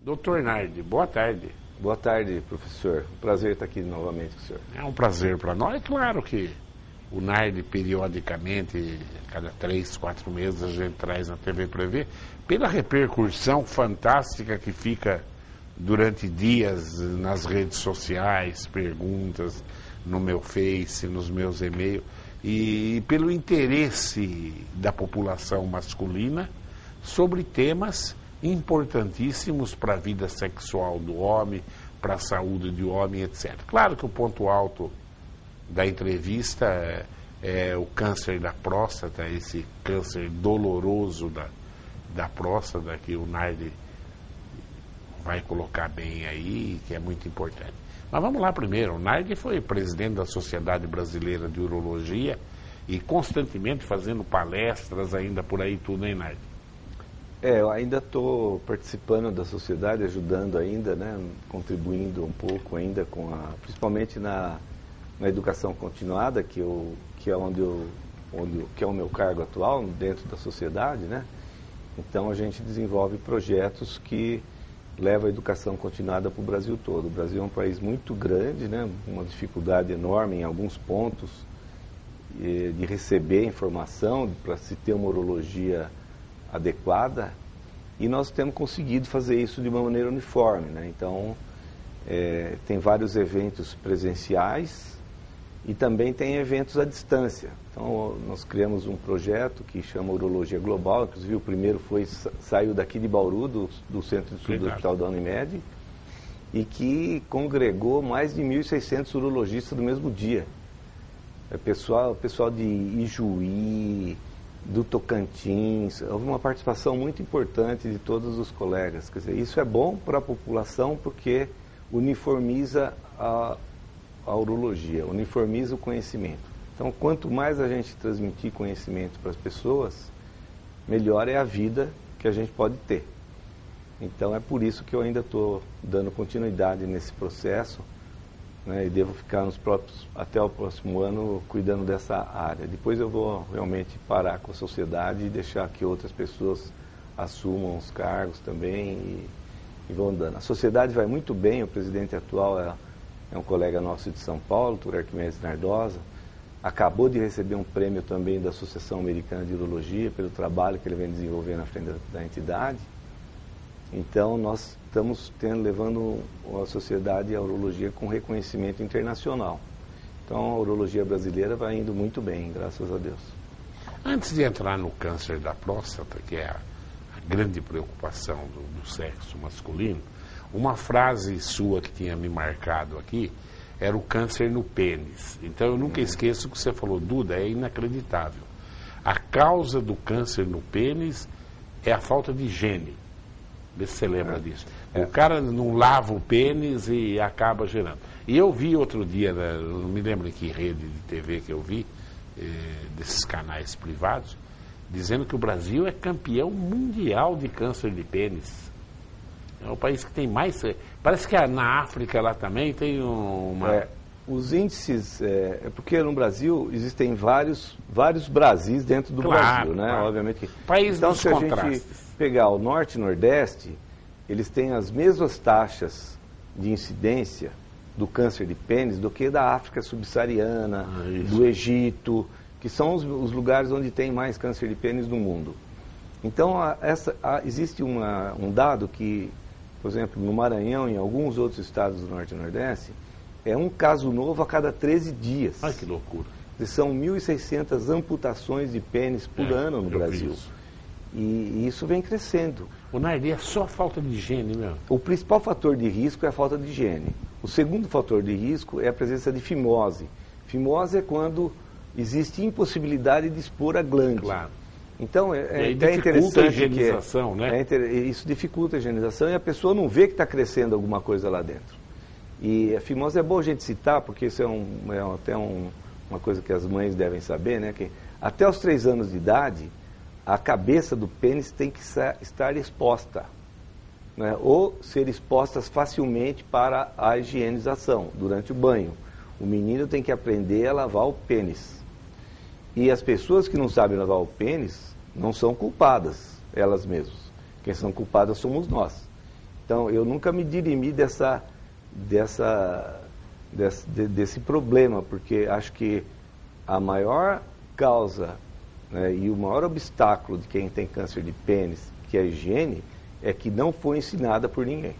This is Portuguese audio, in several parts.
Doutor Nardi, boa tarde. Boa tarde, professor. Prazer estar aqui novamente com o senhor. É um prazer para nós. É claro que o Nardi, periodicamente, cada 3, 4 meses, a gente traz na TV para ver, pela repercussão fantástica que fica durante dias nas redes sociais, perguntas no meu Face, nos meus e-mails, e pelo interesse da população masculina sobre temas importantíssimos para a vida sexual do homem, para a saúde do homem, etc. Claro que o ponto alto da entrevista é o câncer da próstata, esse câncer doloroso da próstata que o Nardi vai colocar bem aí, que é muito importante. Mas vamos lá primeiro. O Nardi foi presidente da Sociedade Brasileira de Urologia e constantemente fazendo palestras ainda por aí tudo, hein, Nardi? Eu ainda estou participando da sociedade, ajudando ainda, né, contribuindo um pouco ainda principalmente na educação continuada, que é que é o meu cargo atual dentro da sociedade, né? Então a gente desenvolve projetos que levam a educação continuada para o Brasil todo. O Brasil é um país muito grande, né, uma dificuldade enorme em alguns pontos de receber informação para se ter uma urologia adequada, e nós temos conseguido fazer isso de uma maneira uniforme, né? Então tem vários eventos presenciais e também tem eventos à distância. Então nós criamos um projeto que chama Urologia Global, inclusive o primeiro saiu daqui de Bauru, do Centro de Estudo do Hospital da Unimed, e que congregou mais de 1.600 urologistas no mesmo dia. Pessoal de Ijuí, do Tocantins, houve uma participação muito importante de todos os colegas. Quer dizer, isso é bom para a população porque uniformiza a urologia, uniformiza o conhecimento. Então, quanto mais a gente transmitir conhecimento para as pessoas, melhor é a vida que a gente pode ter. Então, é por isso que eu ainda estou dando continuidade nesse processo, né, e devo ficar até o próximo ano cuidando dessa área. Depois eu vou realmente parar com a sociedade e deixar que outras pessoas assumam os cargos também e vão andando. A sociedade vai muito bem, o presidente atual é um colega nosso de São Paulo, Dr. Arquimedes Nardosa, acabou de receber um prêmio também da Associação Americana de Urologia pelo trabalho que ele vem desenvolvendo à frente da entidade. Então nós estamos levando a sociedade e a urologia com reconhecimento internacional. Então a urologia brasileira vai indo muito bem, graças a Deus. Antes de entrar no câncer da próstata, que é a grande preocupação do sexo masculino, uma frase sua que tinha me marcado aqui era o câncer no pênis. Então eu nunca esqueço que você falou, Duda, é inacreditável. A causa do câncer no pênis é a falta de higiene. Vê se você lembra disso. O cara não lava o pênis e acaba gerando. E eu vi outro dia, não me lembro em que rede de TV que eu vi, desses canais privados, dizendo que o Brasil é campeão mundial de câncer de pênis. É o país que tem mais. Parece que na África lá também tem uma. Os índices, porque no Brasil existem vários Brasis dentro do Brasil, né? Claro. Obviamente que. País então, dos se a contrastes. gente pegar o Norte e Nordeste, eles têm as mesmas taxas de incidência do câncer de pênis do que da África subsaariana, do Egito, que são os lugares onde tem mais câncer de pênis no mundo. Então, existe um dado que, por exemplo, no Maranhão e em alguns outros estados do Norte e Nordeste, é um caso novo a cada 13 dias. Ai, que loucura. São 1.600 amputações de pênis por ano no Brasil. E isso vem crescendo. O Nardi é só falta de higiene mesmo. O principal fator de risco é a falta de higiene. O segundo fator de risco é a presença de fimose. Fimose é quando existe impossibilidade de expor a glândula. Claro. Então é interessante a higienização, né? Isso dificulta a higienização e a pessoa não vê que está crescendo alguma coisa lá dentro. E a fimose é bom a gente citar, porque isso até uma coisa que as mães devem saber, né? Que até os 3 anos de idade, a cabeça do pênis tem que estar exposta, né? Ou ser expostas facilmente para a higienização durante o banho. O menino tem que aprender a lavar o pênis. E as pessoas que não sabem lavar o pênis não são culpadas, elas mesmas. Quem são culpadas somos nós. Então, eu nunca me dirimi desse problema, porque acho que a maior causa, né, e o maior obstáculo de quem tem câncer de pênis, que é a higiene, é que não foi ensinada por ninguém.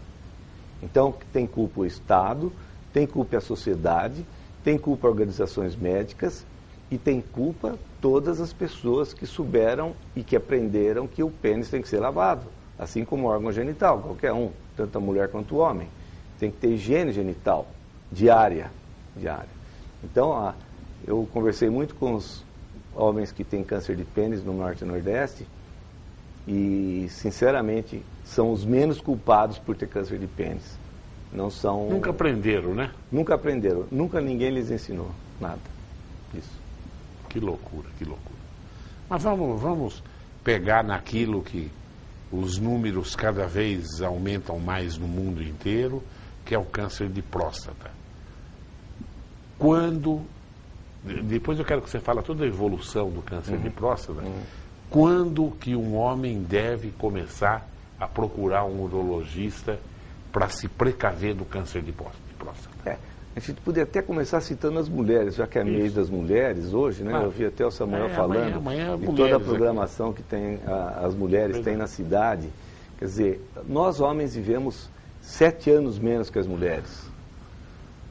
Então, tem culpa o Estado, tem culpa a sociedade, tem culpa organizações médicas e tem culpa todas as pessoas que souberam e que aprenderam que o pênis tem que ser lavado, assim como o órgão genital, qualquer um, tanto a mulher quanto o homem. Tem que ter higiene genital, diária. Então, eu conversei muito com os homens que têm câncer de pênis no Norte e Nordeste e, sinceramente, são os menos culpados por ter câncer de pênis. Não são... Nunca aprenderam, né? Nunca aprenderam. Nunca ninguém lhes ensinou nada disso. Que loucura, que loucura. Mas vamos pegar naquilo que os números cada vez aumentam mais no mundo inteiro, que é o câncer de próstata. Depois eu quero que você fale toda a evolução do câncer de próstata. Quando que um homem deve começar a procurar um urologista para se precaver do câncer de próstata? A gente poderia até começar citando as mulheres, já que é mês das mulheres hoje, né? Eu vi até o Samuel falando de toda a programação que tem as mulheres têm na cidade. Quer dizer, nós homens vivemos 7 anos menos que as mulheres.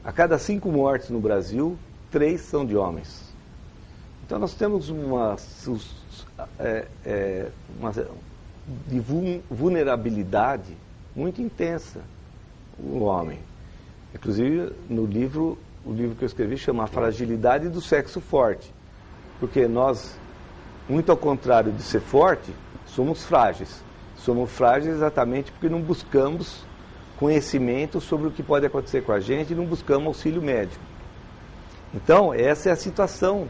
A cada 5 mortes no Brasil, 3 são de homens. Então nós temos uma vulnerabilidade muito intensa, o homem. Inclusive, o livro que eu escrevi chama A Fragilidade do Sexo Forte. Porque nós, muito ao contrário de ser forte, somos frágeis. Somos frágeis exatamente porque não buscamos conhecimento sobre o que pode acontecer com a gente e não buscamos auxílio médico. Então, essa é a situação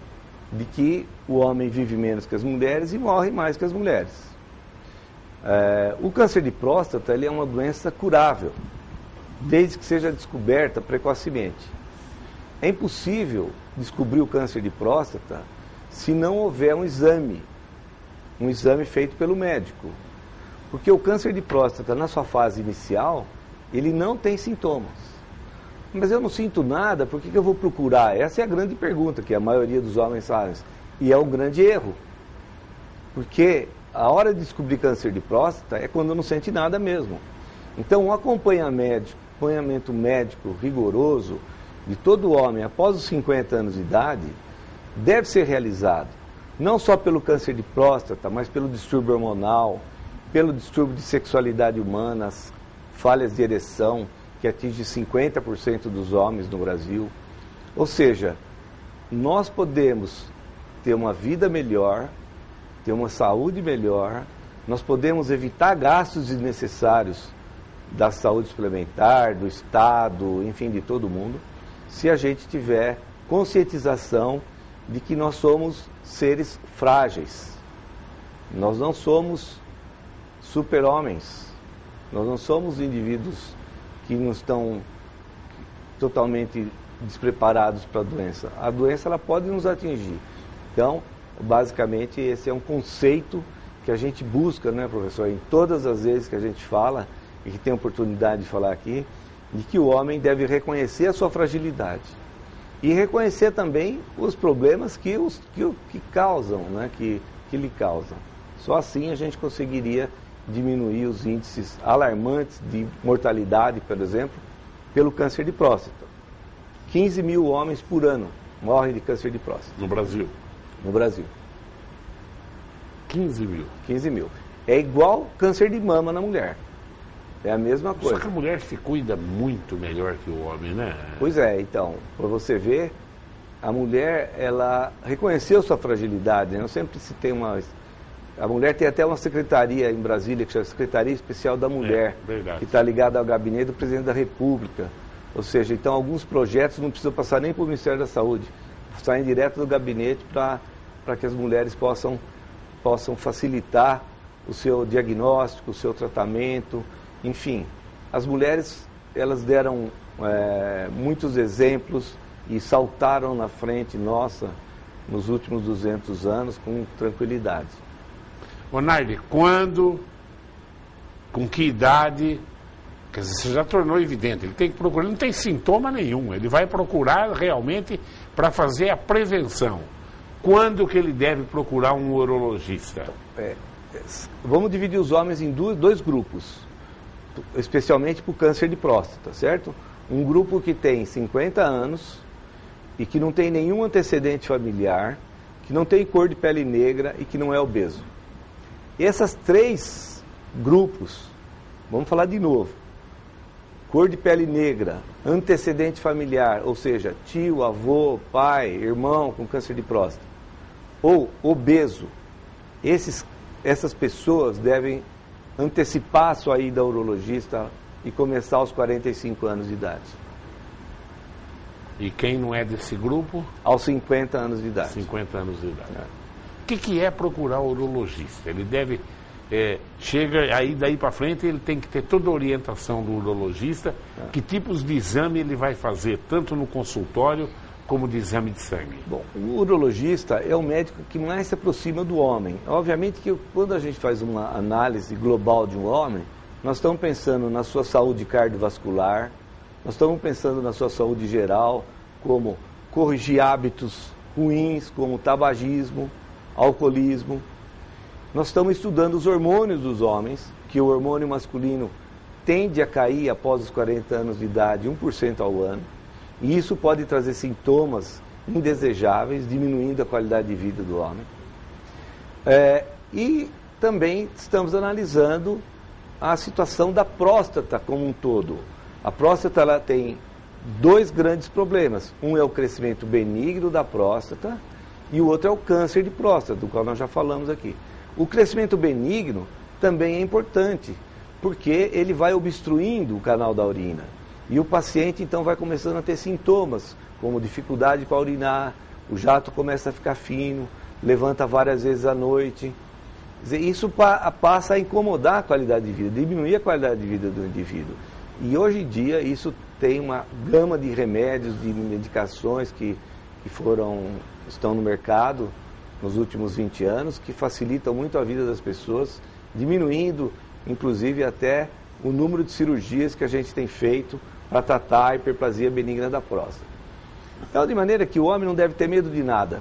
de que o homem vive menos que as mulheres e morre mais que as mulheres. O câncer de próstata ele é uma doença curável, desde que seja descoberta precocemente. É impossível descobrir o câncer de próstata se não houver um exame feito pelo médico. Porque o câncer de próstata, na sua fase inicial, ele não tem sintomas. Mas eu não sinto nada, por que eu vou procurar? Essa é a grande pergunta que a maioria dos homens faz. E é um grande erro. Porque a hora de descobrir câncer de próstata é quando não sente nada mesmo. Então, um acompanhamento médico rigoroso de todo homem após os 50 anos de idade deve ser realizado. Não só pelo câncer de próstata, mas pelo distúrbio hormonal, pelo distúrbio de sexualidade humana, as falhas de ereção, que atinge 50% dos homens no Brasil. Ou seja, nós podemos ter uma vida melhor, ter uma saúde melhor, nós podemos evitar gastos desnecessários da saúde suplementar, do Estado, enfim, de todo mundo, se a gente tiver conscientização de que nós somos seres frágeis. Nós não somos super-homens, nós não somos indivíduos que não estão totalmente despreparados para a doença. A doença ela pode nos atingir. Então, basicamente, esse é um conceito que a gente busca, né, professor, em todas as vezes que a gente fala, e que tem oportunidade de falar aqui, de que o homem deve reconhecer a sua fragilidade. E reconhecer também os problemas que causam, né, que lhe causam. Só assim a gente conseguiria diminuir os índices alarmantes de mortalidade, por exemplo, pelo câncer de próstata. 15 mil homens por ano morrem de câncer de próstata. No Brasil? No Brasil. 15 mil? 15 mil. É igual câncer de mama na mulher. É a mesma coisa. Só que a mulher se cuida muito melhor que o homem, né? Pois é, então, para você ver, a mulher, ela reconheceu sua fragilidade, né? Eu sempre citei a mulher tem até uma secretaria em Brasília, que chama Secretaria Especial da Mulher, que está ligada ao gabinete do Presidente da República. Ou seja, então alguns projetos não precisam passar nem para o Ministério da Saúde, saem direto do gabinete para que as mulheres possam facilitar o seu diagnóstico, o seu tratamento, enfim. As mulheres, elas deram muitos exemplos e saltaram na frente nossa nos últimos 200 anos com tranquilidade. Ô Nardi, quando, com que idade Quer dizer, você já tornou evidente, ele tem que procurar, ele não tem sintoma nenhum, ele vai procurar realmente para fazer a prevenção. Quando que ele deve procurar um urologista? Vamos dividir os homens em dois grupos, especialmente para o câncer de próstata, certo? Um grupo que tem 50 anos e que não tem nenhum antecedente familiar, que não tem cor de pele negra e que não é obeso. Esses 3 grupos, vamos falar de novo: cor de pele negra, antecedente familiar, ou seja, tio, avô, pai, irmão com câncer de próstata, ou obeso, essas pessoas devem antecipar a sua ida ao urologista e começar aos 45 anos de idade. E quem não é desse grupo? Aos 50 anos de idade. 50 anos de idade. O que é procurar o urologista? Ele deve... chega aí daí para frente, ele tem que ter toda a orientação do urologista, que tipos de exame ele vai fazer, tanto no consultório como de exame de sangue. Bom, o urologista é o médico que mais se aproxima do homem. Obviamente que quando a gente faz uma análise global de um homem, nós estamos pensando na sua saúde cardiovascular, nós estamos pensando na sua saúde geral, como corrigir hábitos ruins, como tabagismo, alcoolismo. Nós estamos estudando os hormônios dos homens, que o hormônio masculino tende a cair após os 40 anos de idade, 1% ao ano. E isso pode trazer sintomas indesejáveis, diminuindo a qualidade de vida do homem. E também estamos analisando a situação da próstata como um todo. A próstata ela tem 2 grandes problemas. Um é o crescimento benigno da próstata e o outro é o câncer de próstata, do qual nós já falamos aqui. O crescimento benigno também é importante, porque ele vai obstruindo o canal da urina. E o paciente então vai começando a ter sintomas, como dificuldade para urinar, o jato começa a ficar fino, levanta várias vezes à noite. Quer dizer, isso passa a incomodar a qualidade de vida, diminuir a qualidade de vida do indivíduo. E hoje em dia isso tem uma gama de remédios, de medicações que estão no mercado nos últimos 20 anos, que facilitam muito a vida das pessoas, diminuindo inclusive até o número de cirurgias que a gente tem feito para tratar a hiperplasia benigna da próstata. Então, de maneira que o homem não deve ter medo de nada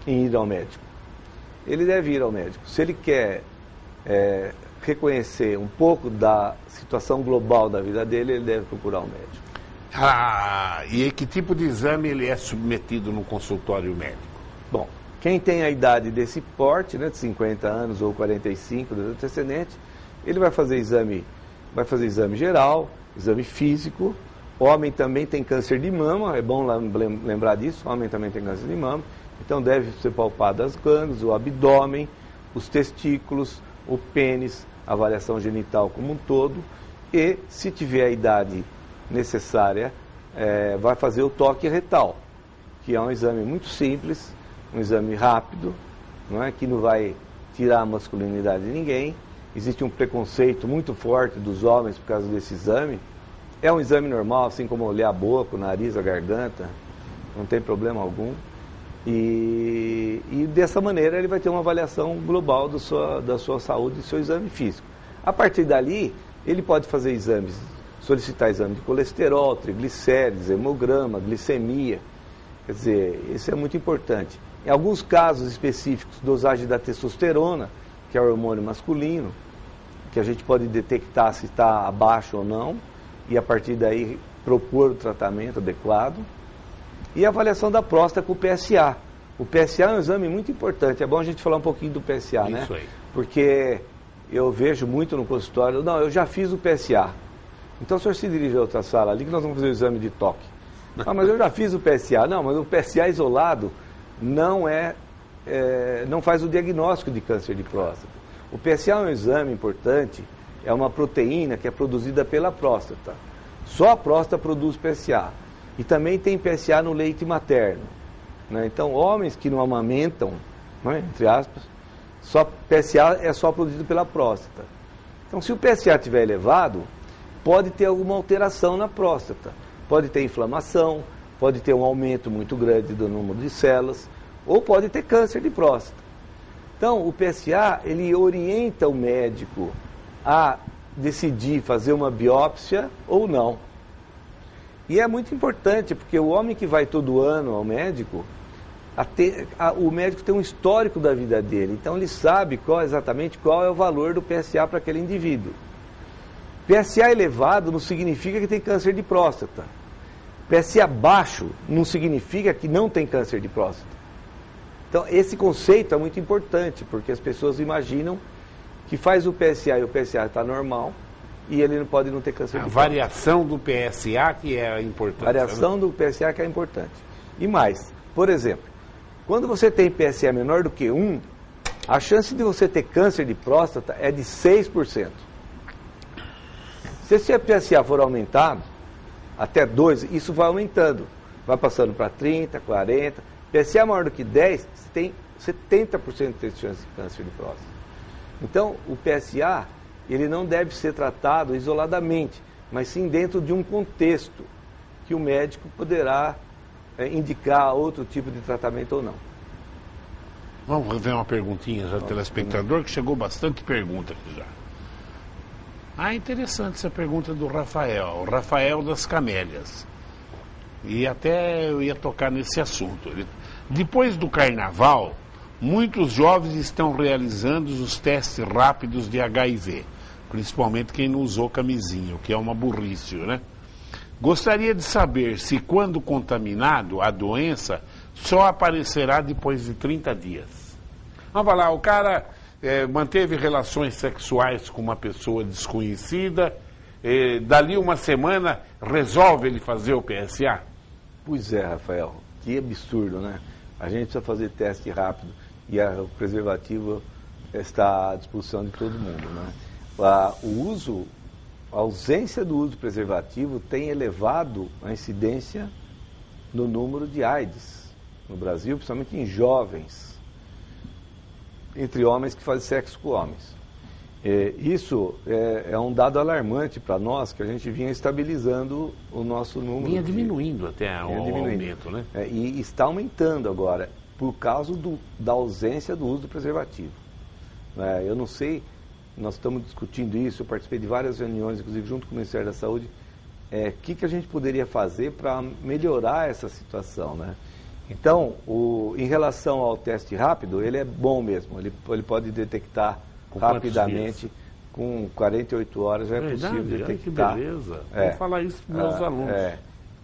em ir ao médico. Ele deve ir ao médico. Se ele quer reconhecer um pouco da situação global da vida dele, ele deve procurar um médico. E que tipo de exame ele é submetido no consultório médico? Bom, quem tem a idade desse porte, né, de 50 anos ou 45 do antecedente, ele vai fazer exame geral, exame físico. Homem também tem câncer de mama, é bom lembrar disso, homem também tem câncer de mama, então deve ser palpado as glândulas, o abdômen, os testículos, o pênis, a avaliação genital como um todo, e se tiver a idade necessária, vai fazer o toque retal, que é um exame muito simples, um exame rápido, não é? Que não vai tirar a masculinidade de ninguém. Existe um preconceito muito forte dos homens por causa desse exame. É um exame normal, assim como olhar a boca, o nariz, a garganta, não tem problema algum. E dessa maneira ele vai ter uma avaliação global da sua saúde e do seu exame físico. A partir dali, ele pode fazer exames, solicitar exame de colesterol, triglicérides, hemograma, glicemia. Quer dizer, isso é muito importante. Em alguns casos específicos, dosagem da testosterona, que é o hormônio masculino, que a gente pode detectar se está abaixo ou não, e a partir daí propor o tratamento adequado. E a avaliação da próstata com o PSA. O PSA é um exame muito importante, é bom a gente falar um pouquinho do PSA, né? Isso aí. Porque eu vejo muito no consultório, não, eu já fiz o PSA. Então o senhor se dirige a outra sala ali que nós vamos fazer o exame de toque. Ah, mas eu já fiz o PSA. Não, mas o PSA isolado não faz o diagnóstico de câncer de próstata. O PSA é um exame importante, é uma proteína que é produzida pela próstata. Só a próstata produz PSA. E também tem PSA no leite materno, né? Então, homens que não amamentam, né, entre aspas, PSA é só produzido pela próstata. Então, se o PSA estiver elevado, pode ter alguma alteração na próstata. Pode ter inflamação, pode ter um aumento muito grande do número de células, ou pode ter câncer de próstata. Então, o PSA, ele orienta o médico a decidir fazer uma biópsia ou não. E é muito importante, porque o homem que vai todo ano ao médico, o médico tem um histórico da vida dele, então ele sabe exatamente qual é o valor do PSA para aquele indivíduo. PSA elevado não significa que tem câncer de próstata. PSA baixo não significa que não tem câncer de próstata. Então, esse conceito é muito importante, porque as pessoas imaginam que faz o PSA e o PSA está normal e ele não pode não ter câncer de próstata. A variação do PSA que é importante. Variação do PSA que é importante. E mais, por exemplo, quando você tem PSA menor do que 1, a chance de você ter câncer de próstata é de 6%. Se esse PSA for aumentado até 2, isso vai aumentando. Vai passando para 30, 40. PSA maior do que 10, você tem 70% de chance de câncer de próstata. Então, o PSA, ele não deve ser tratado isoladamente, mas sim dentro de um contexto que o médico poderá indicar outro tipo de tratamento ou não. Vamos ver uma perguntinha já do telespectador, que chegou bastante pergunta aqui já. Interessante essa pergunta do Rafael, o Rafael das Camélias. E até eu ia tocar nesse assunto. Depois do carnaval, muitos jovens estão realizando os testes rápidos de HIV, principalmente quem não usou camisinha, o que é uma burrice, né? Gostaria de saber se, quando contaminado, a doença só aparecerá depois de 30 dias. Vamos lá, o cara manteve relações sexuais com uma pessoa desconhecida, dali uma semana resolve ele fazer o PSA? Pois é, Rafael, que absurdo, né? A gente precisa fazer teste rápido e o preservativo está à disposição de todo mundo, né? A ausência do uso do preservativo tem elevado a incidência no número de AIDS no Brasil, principalmente em jovens, entre homens que fazem sexo com homens. Isso é um dado alarmante para nós, que a gente vinha estabilizando o nosso número. Vinha diminuindo até o aumento, né? E está aumentando agora, por causa da ausência do uso do preservativo. Eu não sei, nós estamos discutindo isso, eu participei de várias reuniões, inclusive junto com o Ministério da Saúde, o que a gente poderia fazer para melhorar essa situação, né? Então, em relação ao teste rápido, ele é bom mesmo, ele pode detectar rapidamente, com 48 horas já é possível detectar. Que beleza, vou falar isso para os meus alunos.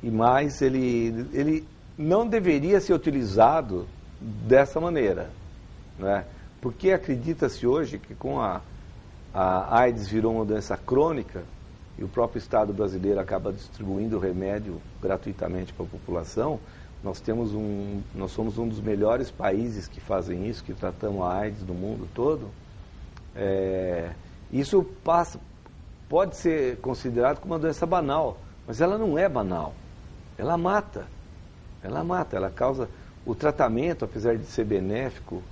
E mais, ele não deveria ser utilizado dessa maneira, né? Porque acredita-se hoje que com a AIDS virou uma doença crônica e o próprio Estado brasileiro acaba distribuindo o remédio gratuitamente para a população. Nós somos um dos melhores países que fazem isso, que tratamos a AIDS no mundo todo. Isso pode ser considerado como uma doença banal, mas ela não é banal. Ela mata, ela causa... O tratamento, apesar de ser benéfico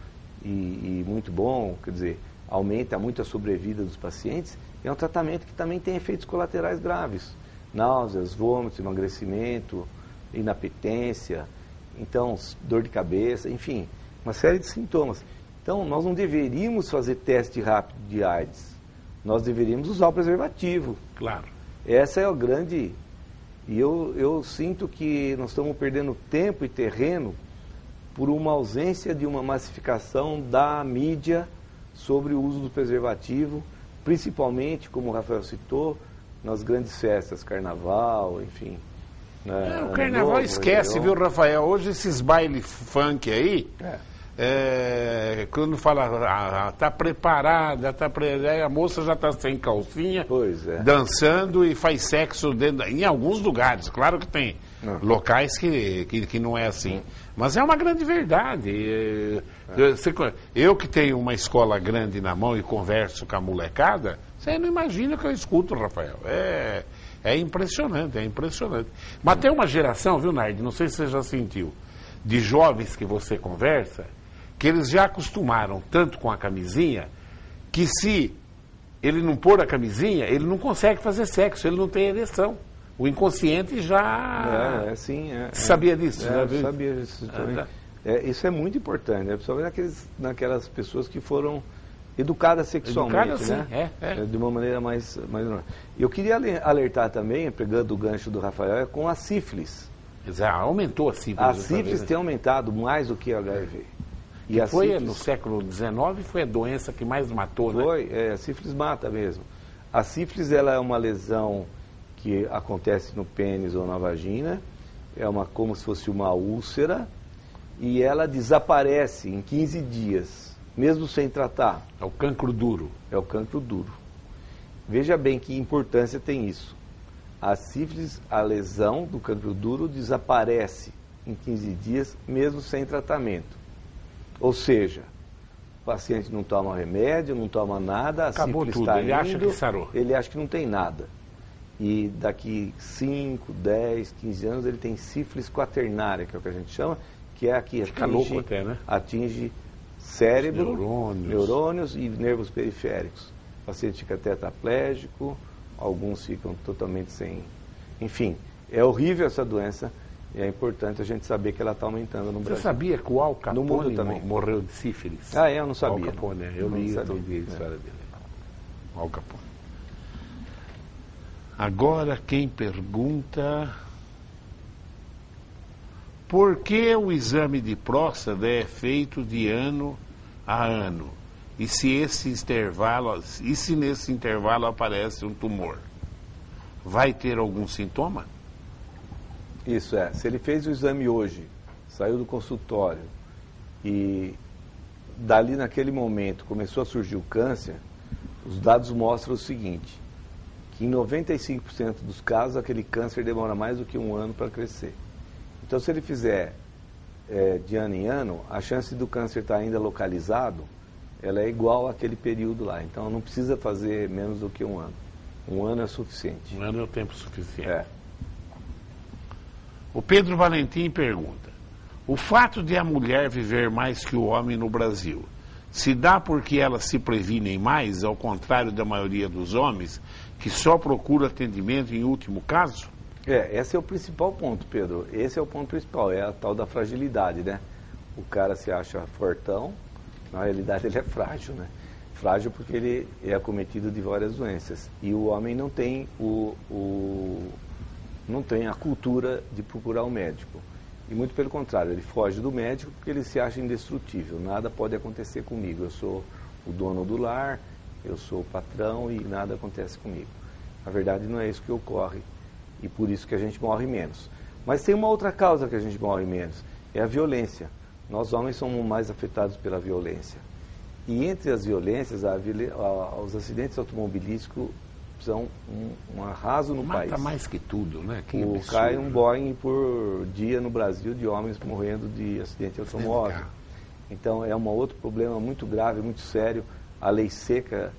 e muito bom, quer dizer, aumenta muito a sobrevida dos pacientes, é um tratamento que também tem efeitos colaterais graves. Náuseas, vômitos, emagrecimento, inapetência, então dor de cabeça, enfim, uma série de sintomas. Então, nós não deveríamos fazer teste rápido de AIDS. Nós deveríamos usar o preservativo. Claro. Essa é o grande... E eu sinto que nós estamos perdendo tempo e terreno por uma ausência de uma massificação da mídia sobre o uso do preservativo, principalmente, como o Rafael citou, nas grandes festas, carnaval, enfim. O carnaval esquece, viu, Rafael? Hoje esses baile funk aí, quando fala, tá preparada, a moça já está sem calcinha, dançando e faz sexo em alguns lugares. Claro que tem locais que não é assim. Mas é uma grande verdade. Eu que tenho uma escola grande na mão e converso com a molecada, você não imagina o que eu escuto, Rafael. É impressionante, é impressionante. Mas tem uma geração, viu, Nardi, não sei se você já sentiu, de jovens que você conversa, que eles já acostumaram tanto com a camisinha, que se ele não pôr a camisinha, ele não consegue fazer sexo, ele não tem ereção. O inconsciente já... Sabia disso? Eu sabia disso também. Isso é muito importante, né? Principalmente naquelas pessoas que foram educada sexualmente, educada, né? sim, De uma maneira mais normal. Eu queria alertar também, pegando o gancho do Rafael, com a sífilis. Aumentou a sífilis. A sífilis tem aumentado mais do que o HIV. E a sífilis, no século XIX, foi a doença que mais matou, né? A sífilis mata mesmo. A sífilis, ela é uma lesão que acontece no pênis ou na vagina, como se fosse uma úlcera, e ela desaparece em 15 dias, mesmo sem tratar. É o cancro duro. É o cancro duro. Veja bem que importância tem isso. A sífilis, a lesão do cancro duro, desaparece em 15 dias, mesmo sem tratamento. Ou seja, o paciente não toma remédio, não toma nada, a acabou sífilis tudo, está ele indo, acha que sarou. Ele acha que não tem nada. E daqui 5, 10, 15 anos ele tem sífilis quaternária, que é o que a gente chama, que é a que atinge cérebro, neurônios e nervos periféricos. O paciente fica tetraplégico, alguns ficam totalmente sem... Enfim, é horrível essa doença e é importante a gente saber que ela está aumentando no Brasil. Você sabia que o Al Capone no mundo também morreu de sífilis? Eu não sabia. Al Capone, eu li a história dele. Al Capone. Agora quem pergunta... Por que o exame de próstata é feito de ano a ano? E se nesse intervalo aparece um tumor? Vai ter algum sintoma? Isso é. Se ele fez o exame hoje, saiu do consultório e dali naquele momento começou a surgir o câncer, os dados mostram o seguinte, que em 95% dos casos aquele câncer demora mais do que um ano para crescer. Então, se ele fizer de ano em ano, a chance do câncer estar ainda localizado, ela é igual àquele período lá. Então, não precisa fazer menos do que um ano. Um ano é suficiente. Um ano é o tempo suficiente. O Pedro Valentim pergunta, o fato de a mulher viver mais que o homem no Brasil, se dá porque elas se previnem mais, ao contrário da maioria dos homens, que só procura atendimento em último caso? Esse é o principal ponto, Pedro. Esse é o ponto principal, é a tal da fragilidade, né? O cara se acha fortão, na realidade ele é frágil, né? Frágil porque ele é acometido de várias doenças. E o homem não tem não tem a cultura de procurar o médico. E muito pelo contrário, ele foge do médico porque ele se acha indestrutível. Nada pode acontecer comigo. Eu sou o dono do lar, eu sou o patrão e nada acontece comigo. Na verdade, não é isso que ocorre. E por isso que a gente morre menos. Mas tem uma outra causa que a gente morre menos, é a violência. Nós homens somos mais afetados pela violência. E entre as violências, os acidentes automobilísticos são um arraso no país. Mata mais que tudo, né? Que cai um Boeing por dia no Brasil de homens morrendo de acidente automóvel. Então é um outro problema muito grave, muito sério. A lei seca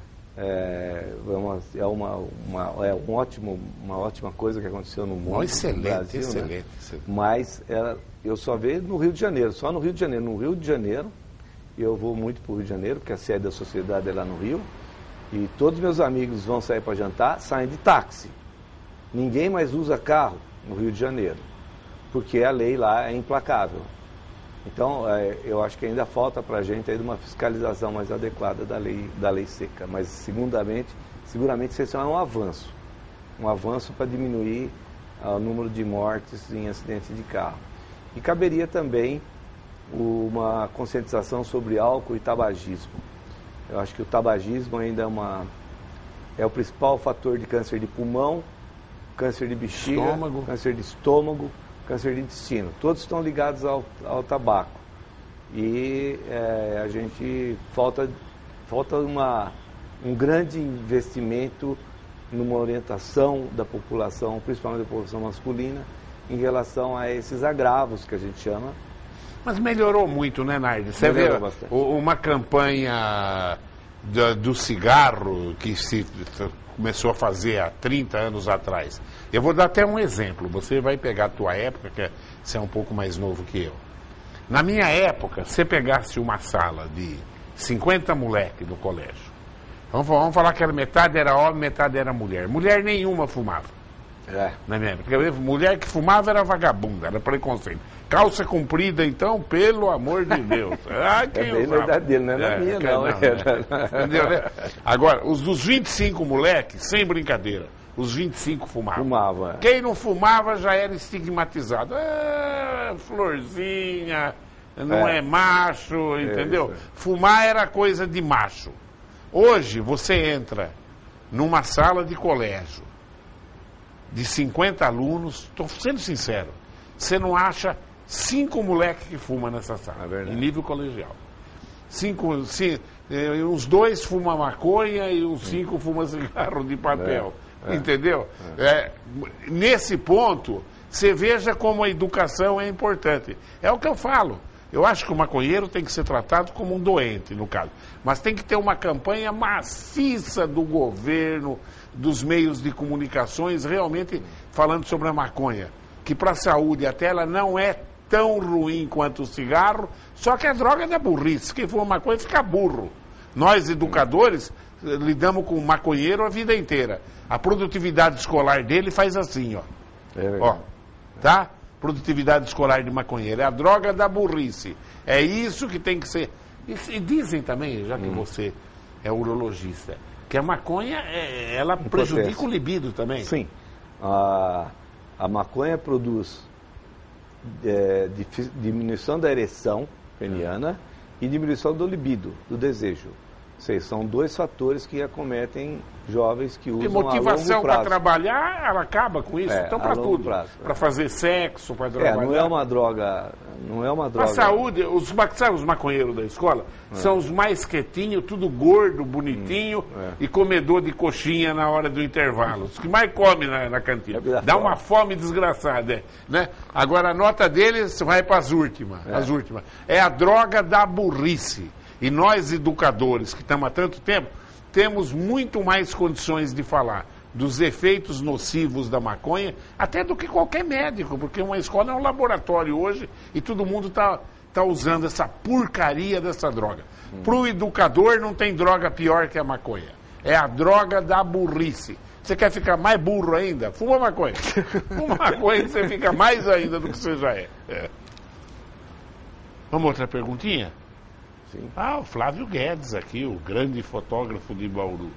uma ótima coisa que aconteceu no mundo, excelente, no Brasil, excelente, né? excelente. Mas eu só vejo no Rio de Janeiro, só no Rio de Janeiro. No Rio de Janeiro, eu vou muito para o Rio de Janeiro, porque a sede da sociedade é lá no Rio, e todos meus amigos vão sair para jantar, saem de táxi. Ninguém mais usa carro no Rio de Janeiro, porque a lei lá é implacável. Então, eu acho que ainda falta para a gente aí uma fiscalização mais adequada da lei seca. Mas, seguramente isso é um avanço para diminuir o número de mortes em acidentes de carro. E caberia também uma conscientização sobre álcool e tabagismo. Eu acho que o tabagismo ainda é o principal fator de câncer de pulmão, câncer de bexiga, câncer de estômago, câncer de intestino. Todos estão ligados ao tabaco. E a gente falta um grande investimento numa orientação da população, principalmente da população masculina, em relação a esses agravos que a gente chama. Mas melhorou muito, né, Nardi? Você vê uma campanha do cigarro que se começou a fazer há 30 anos atrás. Eu vou dar até um exemplo. Você vai pegar a tua época, que você é um pouco mais novo que eu. Na minha época, se pegasse uma sala de 50 moleques no colégio, vamos falar que metade era homem, metade era mulher. Mulher nenhuma fumava. Na minha época. Mulher que fumava era vagabunda, era preconceito. Calça comprida, então, pelo amor de Deus. Ah, quem bem na idade dele, não é na minha, não. Entendeu, né? Agora, os dos 25 moleques, sem brincadeira, os 25 fumavam. Fumava. Quem não fumava já era estigmatizado. Ah, florzinha, não é macho, entendeu? Fumar era coisa de macho. Hoje, você entra numa sala de colégio de 50 alunos, estou sendo sincero, você não acha 5 moleques que fumam nessa sala, em nível colegial. Uns 2 fumam maconha e uns 5 fumam cigarro de papel. Entendeu? Nesse ponto, você veja como a educação é importante. É o que eu falo. Eu acho que o maconheiro tem que ser tratado como um doente, no caso. Mas tem que ter uma campanha maciça do governo, dos meios de comunicações, realmente falando sobre a maconha. Que para a saúde até ela não é tão ruim quanto o cigarro, só que é droga da burrice. Quem fuma maconha fica burro. Nós, educadores, lidamos com o maconheiro a vida inteira. A produtividade escolar dele faz assim, ó. Ó, tá? Produtividade escolar de maconheiro. É a droga da burrice. É isso que tem que ser. E dizem também, já que você é urologista, que a maconha, ela prejudica o libido também. Sim. A maconha produz diminuição da ereção peniana e diminuição do libido, do desejo. São 2 fatores que acometem jovens que usam a longo prazo. E motivação para trabalhar, ela acaba com isso? Então, para tudo. Para fazer sexo, para trabalhar. Não é uma droga. Para a saúde, os maconheiros da escola são os mais quietinhos, tudo gordo, bonitinho e comedor de coxinha na hora do intervalo. Os que mais comem na cantina. Dá uma fome desgraçada. Né? Agora, a nota deles vai para as últimas. É a droga da burrice. E nós, educadores, que estamos há tanto tempo, temos muito mais condições de falar dos efeitos nocivos da maconha, até do que qualquer médico, porque uma escola é um laboratório hoje e todo mundo está usando essa porcaria dessa droga. Para o educador não tem droga pior que a maconha. É a droga da burrice. Você quer ficar mais burro ainda? Fuma maconha. Fuma maconha e você fica mais ainda do que você já é. Vamos outra perguntinha? O Flávio Guedes aqui, o grande fotógrafo de Bauru.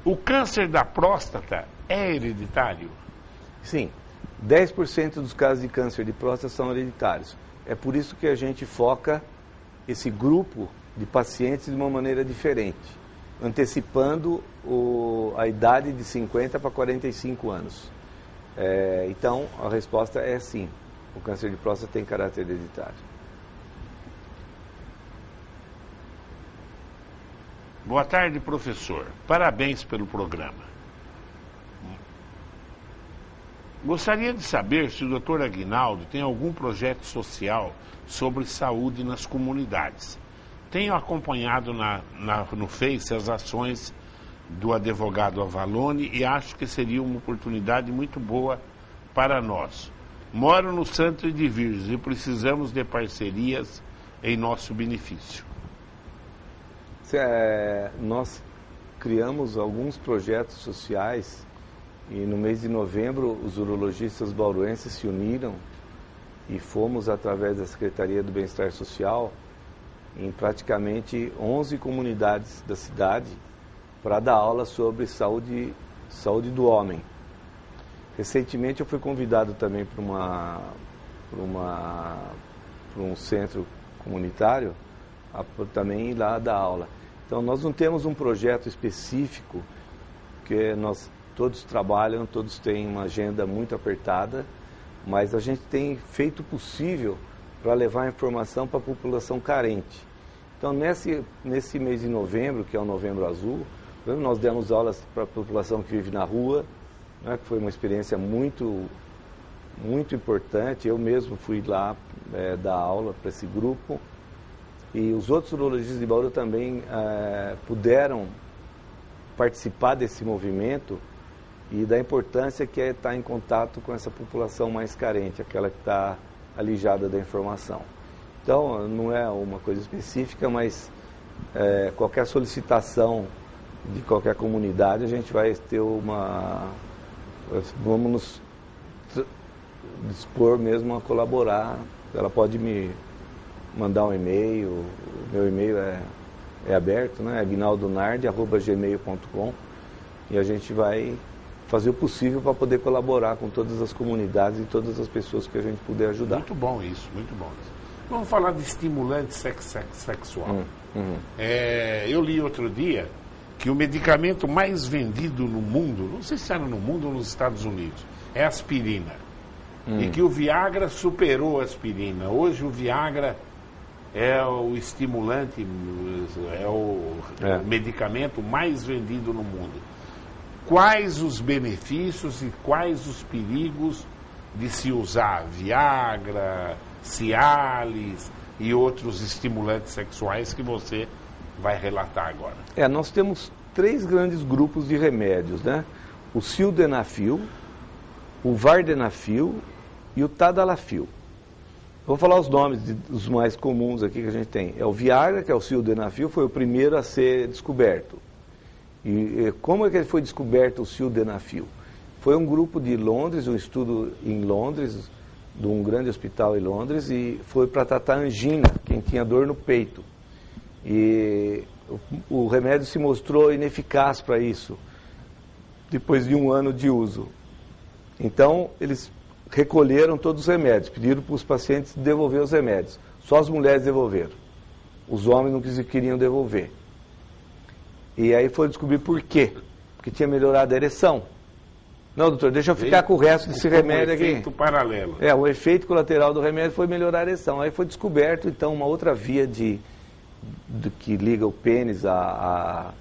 O câncer da próstata é hereditário? Sim. 10% dos casos de câncer de próstata são hereditários. É por isso que a gente foca esse grupo de pacientes de uma maneira diferente, antecipando a idade de 50 para 45 anos. Então, a resposta é sim. O câncer de próstata tem caráter hereditário. Boa tarde, professor. Parabéns pelo programa. Gostaria de saber se o Dr. Aguinaldo tem algum projeto social sobre saúde nas comunidades. Tenho acompanhado no Face as ações do advogado Avalone e acho que seria uma oportunidade muito boa para nós. Moro no Santo de Virgem e precisamos de parcerias em nosso benefício. Nós criamos alguns projetos sociais e no mês de novembro os urologistas bauruenses se uniram e fomos, através da Secretaria do Bem-Estar Social, em praticamente 11 comunidades da cidade para dar aula sobre saúde do homem. Recentemente eu fui convidado também para um centro comunitário também ir lá dar aula. Então nós não temos um projeto específico, porque nós todos trabalham, todos têm uma agenda muito apertada, mas a gente tem feito o possível para levar a informação para a população carente. Então nesse mês de novembro, que é o Novembro Azul, nós demos aulas para a população que vive na rua, né, que foi uma experiência muito importante. Eu mesmo fui lá dar aula para esse grupo. E os outros urologistas de Bauru também puderam participar desse movimento e da importância que é estar em contato com essa população mais carente, aquela que está alijada da informação. Então, não é uma coisa específica, mas qualquer solicitação de qualquer comunidade, a gente vai ter vamos nos dispor mesmo a colaborar. Ela pode me mandar um e-mail, o meu e-mail é aberto, né? aguinaldonardi@gmail.com, e a gente vai fazer o possível para poder colaborar com todas as comunidades e todas as pessoas que a gente puder ajudar. Muito bom isso, muito bom isso. Vamos falar de estimulante sexual. Eu li outro dia que o medicamento mais vendido no mundo, não sei se era no mundo ou nos Estados Unidos, é a aspirina. E que o Viagra superou a aspirina. Hoje o Viagra é o estimulante, o medicamento mais vendido no mundo. Quais os benefícios e quais os perigos de se usar Viagra, Cialis e outros estimulantes sexuais que você vai relatar agora? Nós temos 3 grandes grupos de remédios, né? O sildenafil, o vardenafil e o tadalafil. Vou falar os nomes dos mais comuns aqui que a gente tem. É o Viagra, que é o sildenafil, foi o primeiro a ser descoberto. E como é que ele foi descoberto, o sildenafil? Foi um grupo de Londres, um estudo em Londres, de um grande hospital em Londres, e foi para tratar angina, quem tinha dor no peito. E o remédio se mostrou ineficaz para isso, depois de 1 ano de uso. Então, eles recolheram todos os remédios, pediram para os pacientes devolver os remédios. Só as mulheres devolveram. Os homens não queriam devolver. E aí foi descobrir por quê. Porque tinha melhorado a ereção. Não, doutor, deixa eu ficar com o resto desse remédio aqui. Efeito paralelo. O efeito colateral do remédio foi melhorar a ereção. Aí foi descoberto, então, uma outra via que liga o pênis ao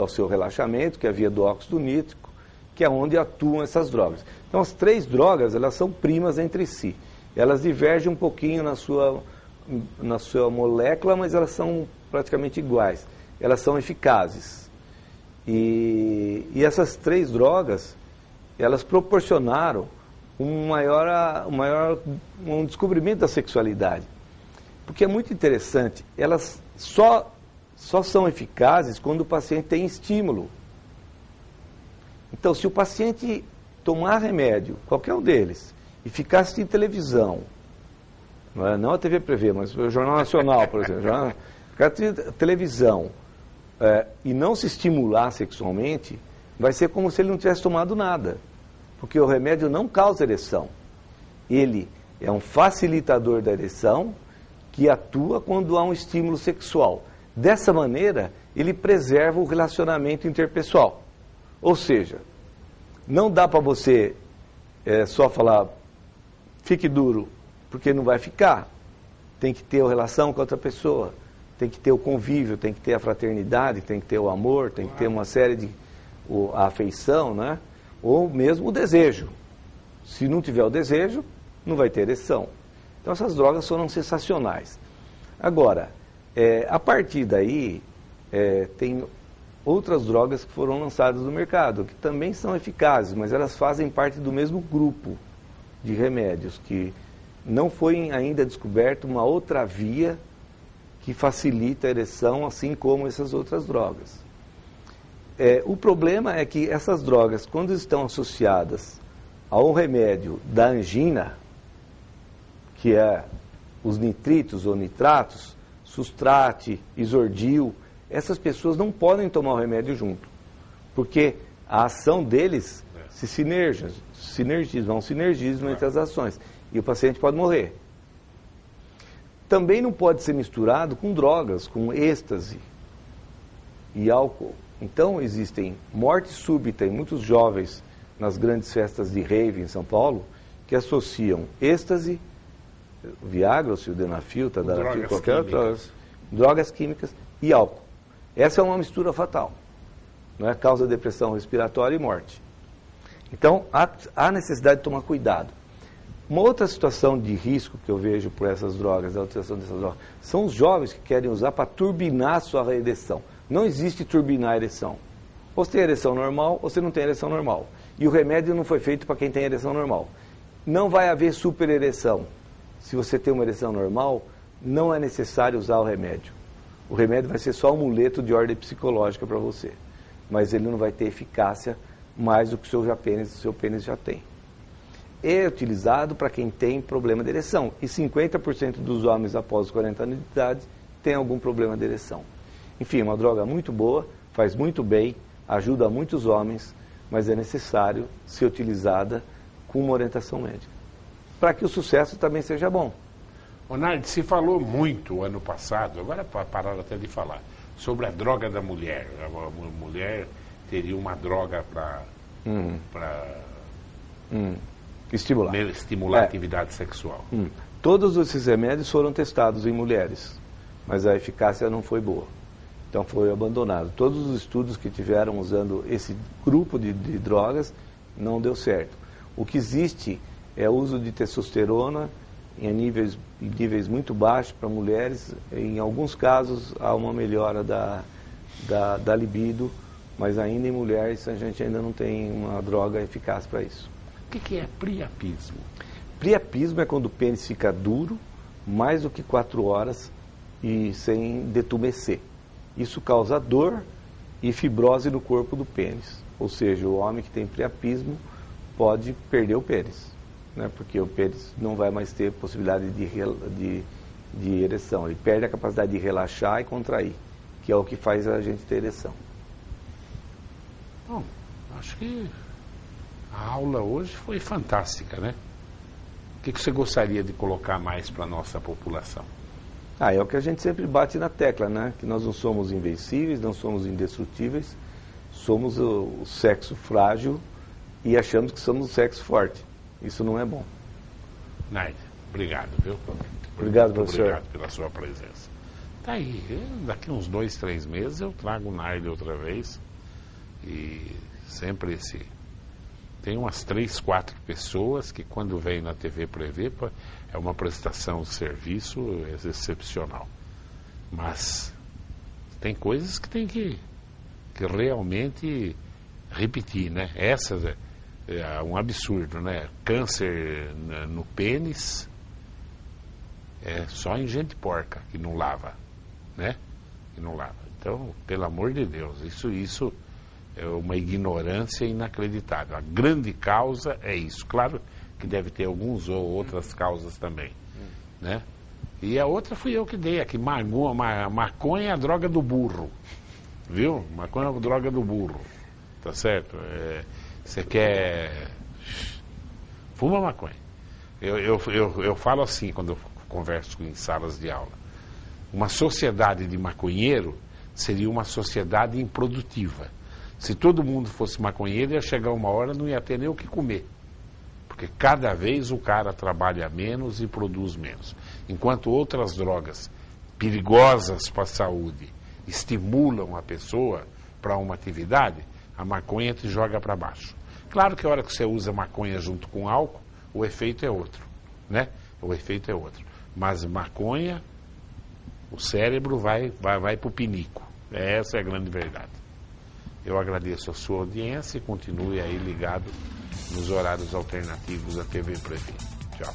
seu relaxamento, que é a via do óxido nítrico, que é onde atuam essas drogas. Então, as 3 drogas, elas são primas entre si. Elas divergem um pouquinho na sua molécula, mas elas são praticamente iguais. Elas são eficazes. E essas 3 drogas, elas proporcionaram um descobrimento da sexualidade. Porque é muito interessante, elas só são eficazes quando o paciente tem estímulo. Então, se o paciente tomar remédio, qualquer um deles, e ficar assistindo televisão, não a TV Prevê, mas o Jornal Nacional, por exemplo, ficar assistindo televisão, e não se estimular sexualmente, vai ser como se ele não tivesse tomado nada. Porque o remédio não causa ereção. Ele é um facilitador da ereção que atua quando há um estímulo sexual. Dessa maneira, ele preserva o relacionamento interpessoal. Ou seja, não dá para você só falar, fique duro, porque não vai ficar. Tem que ter a relação com a outra pessoa. Tem que ter o convívio, tem que ter a fraternidade, tem que ter o amor, tem que ter uma série de... a afeição, né? Ou mesmo o desejo. Se não tiver o desejo, não vai ter ereção. Então essas drogas foram sensacionais. Agora, a partir daí, tem outras drogas que foram lançadas no mercado, que também são eficazes, mas elas fazem parte do mesmo grupo de remédios, que não foi ainda descoberto uma outra via que facilita a ereção, assim como essas outras drogas. O problema é que essas drogas, quando estão associadas a um remédio da angina, que é os nitritos ou nitratos, Sustrate, Isordil, essas pessoas não podem tomar o remédio junto, porque a ação deles se sinergizam, há um sinergismo entre as ações, e o paciente pode morrer. Também não pode ser misturado com drogas, com êxtase e álcool. Então existem morte súbita em muitos jovens nas grandes festas de rave em São Paulo, que associam êxtase, Viagra, sildenafil, tadalafil, qualquer outra, drogas químicas e álcool. Essa é uma mistura fatal, não é? Causa depressão respiratória e morte. Então há necessidade de tomar cuidado. Uma outra situação de risco que eu vejo por essas drogas, a utilização dessas drogas, são os jovens que querem usar para turbinar a sua ereção. Não existe turbinar a ereção. Ou você tem ereção normal, ou você não tem ereção normal. E o remédio não foi feito para quem tem ereção normal. Não vai haver super ereção. Se você tem uma ereção normal, não é necessário usar o remédio. O remédio vai ser só um amuleto de ordem psicológica para você. Mas ele não vai ter eficácia mais do que o seu pênis já tem. É utilizado para quem tem problema de ereção. E 50% dos homens após os 40 anos de idade tem algum problema de ereção. Enfim, é uma droga muito boa, faz muito bem, ajuda muitos homens, mas é necessário ser utilizada com uma orientação médica, para que o sucesso também seja bom. Nardi, se falou muito ano passado, agora pararam até de falar, sobre a droga da mulher. A mulher teria uma droga para estimular a atividade sexual. Todos esses remédios foram testados em mulheres, mas a eficácia não foi boa. Então foi abandonado. Todos os estudos que tiveram usando esse grupo de drogas não deu certo. O que existe é o uso de testosterona em níveis muito baixos para mulheres. Em alguns casos há uma melhora da libido, mas ainda em mulheres a gente ainda não tem uma droga eficaz para isso. O que é priapismo? Priapismo é quando o pênis fica duro mais do que 4 horas e sem detumescer. Isso causa dor e fibrose no corpo do pênis. Ou seja, o homem que tem priapismo pode perder o pênis, né? Porque o pênis não vai mais ter possibilidade de ereção. Ele perde a capacidade de relaxar e contrair, que é o que faz a gente ter ereção. Bom, acho que a aula hoje foi fantástica, né? O que você gostaria de colocar mais para a nossa população? É o que a gente sempre bate na tecla, né? Que nós não somos invencíveis, não somos indestrutíveis, somos o sexo frágil e achamos que somos o sexo forte. Isso não é bom. Nardi, obrigado, viu? Obrigado, professor. Obrigado pela sua presença. Tá aí, daqui uns 2, 3 meses eu trago o Nardi outra vez. E sempre tem umas 3, 4 pessoas que quando vem na TV Prevê é uma prestação de serviço excepcional. Mas tem coisas que tem que realmente repetir, né? Essa é um absurdo, né? Câncer no pênis é só em gente porca que não lava, né? Que não lava. Então, pelo amor de Deus, isso é uma ignorância inacreditável. A grande causa é isso. Claro que deve ter algumas ou outras causas também, né? E a outra fui eu que dei aqui. Maconha é a droga do burro, viu? Maconha é a droga do burro, tá certo? Você quer... Fuma maconha. Eu falo assim quando eu converso em salas de aula. Uma sociedade de maconheiro seria uma sociedade improdutiva. Se todo mundo fosse maconheiro, ia chegar uma hora, não ia ter nem o que comer. Porque cada vez o cara trabalha menos e produz menos. Enquanto outras drogas perigosas para a saúde estimulam a pessoa para uma atividade, a maconha te joga para baixo. Claro que a hora que você usa maconha junto com álcool, o efeito é outro, né? O efeito é outro. Mas maconha, o cérebro vai para o pinico. Essa é a grande verdade. Eu agradeço a sua audiência e continue aí ligado nos horários alternativos da TV Prevê. Tchau.